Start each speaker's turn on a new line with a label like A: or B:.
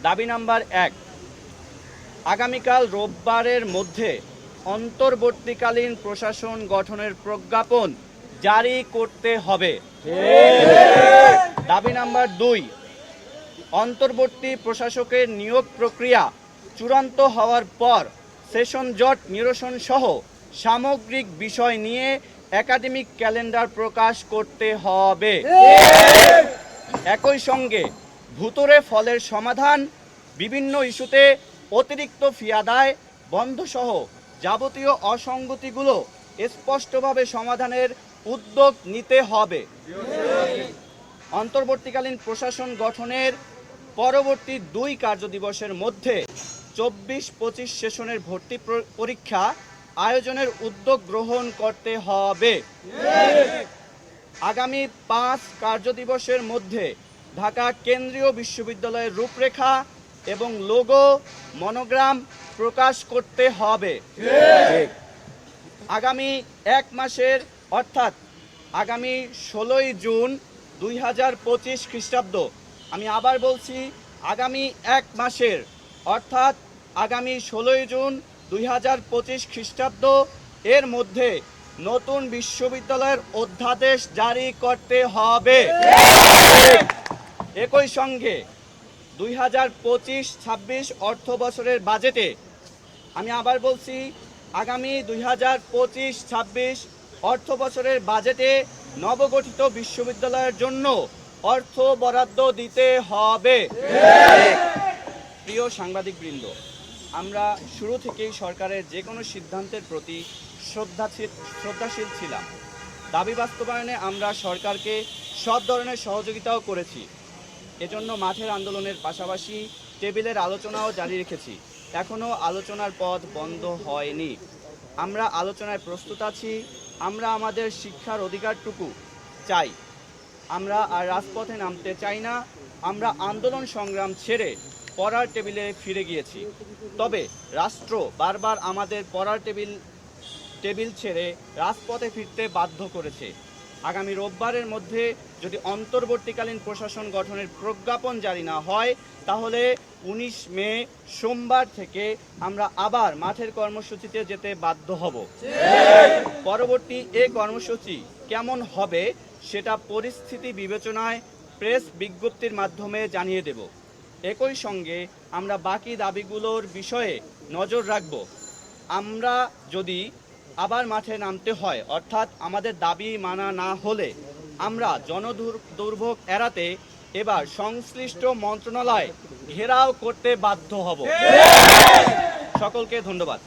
A: দাবি নাম্বার 1, আগামীকাল রোববারের মধ্যে অন্তর্বর্তীকালীন প্রশাসন গঠনের প্রজ্ঞাপন জারি করতে হবে। দাবি নাম্বার 2, অন্তর্বর্তী প্রশাসকের নিয়োগ প্রক্রিয়া চূড়ান্ত হওয়ার পর সেশন জট নিরসন সহ সামগ্রিক বিষয় নিয়ে একাডেমিক ক্যালেন্ডার প্রকাশ করতে হবে। একই সঙ্গে ভুতুড়ে ফলের সমাধান, বিভিন্ন ইস্যুতে অতিরিক্ত ফি আদায় বন্ধসহ যাবতীয় অসঙ্গতিগুলো স্পষ্টভাবে সমাধানের উদ্যোগ নিতে হবে। অন্তর্বর্তীকালীন প্রশাসন গঠনের পরবর্তী 2 কার্যদিবসের মধ্যে 24-25 সেশনের ভর্তি পরীক্ষা আয়োজনের উদ্যোগ গ্রহণ করতে হবে। আগামী 5 কার্যদিবসের মধ্যে ঢাকা কেন্দ্রীয় বিশ্ববিদ্যালয়ের রূপরেখা এবং লোগো মনোগ্রাম প্রকাশ করতে হবে। আগামী 1 মাসের অর্থাৎ আগামী 16ই জুন 2025 খ্রিস্টাব্দ, আমি আবার বলছি আগামী 1 মাসের অর্থাৎ আগামী 16ই জুন 2025 খ্রিস্টাব্দ এর মধ্যে নতুন বিশ্ববিদ্যালয়ের অধ্যাদেশ জারি করতে হবে। একই সঙ্গে 2025-26 অর্থ বছরের বাজেটে, আমি আবার বলছি আগামী 2025-26 অর্থ বছরের বাজেটে নবগঠিত বিশ্ববিদ্যালয়ের জন্য অর্থ বরাদ্দ দিতে হবে। প্রিয় সাংবাদিকবৃন্দ, আমরা শুরু থেকেই সরকারের যে কোনো সিদ্ধান্তের প্রতি শ্রদ্ধাশীল ছিলাম। দাবি বাস্তবায়নে আমরা সরকারকে সব ধরনের সহযোগিতাও করেছি। এজন্য মাঠের আন্দোলনের পাশাপাশি টেবিলের আলোচনাও জারি রেখেছি। এখনও আলোচনার পথ বন্ধ হয়নি। আমরা আলোচনায় প্রস্তুত আছি। আমরা আমাদের শিক্ষার অধিকারটুকু চাই। আমরা আর রাজপথে নামতে চাই না। আমরা আন্দোলন সংগ্রাম ছেড়ে পড়ার টেবিলে ফিরে গিয়েছি। তবে রাষ্ট্র বারবার আমাদের পড়ার টেবিল ছেড়ে রাজপথে ফিরতে বাধ্য করেছে। আগামী রোববারের মধ্যে যদি অন্তর্বর্তীকালীন প্রশাসন গঠনের প্রজ্ঞাপন জারি না হয়, তাহলে 19 মে সোমবার থেকে আমরা আবার মাঠের কর্মসূচিতে যেতে বাধ্য হব। পরবর্তী এই কর্মসূচি কেমন হবে সেটা পরিস্থিতি বিবেচনায় প্রেস বিজ্ঞপ্তির মাধ্যমে জানিয়ে দেব। একই সঙ্গে আমরা বাকি দাবিগুলোর বিষয়ে নজর রাখব। আমরা যদি আবার মাঠে নামতে হয়, অর্থাৎ আমাদের দাবি মানা না হলে আমরা জনদুর্ভোগ এড়াতে এবার সংশ্লিষ্ট মন্ত্রণালয় ঘেরাও করতে বাধ্য হব। সকলকে ধন্যবাদ।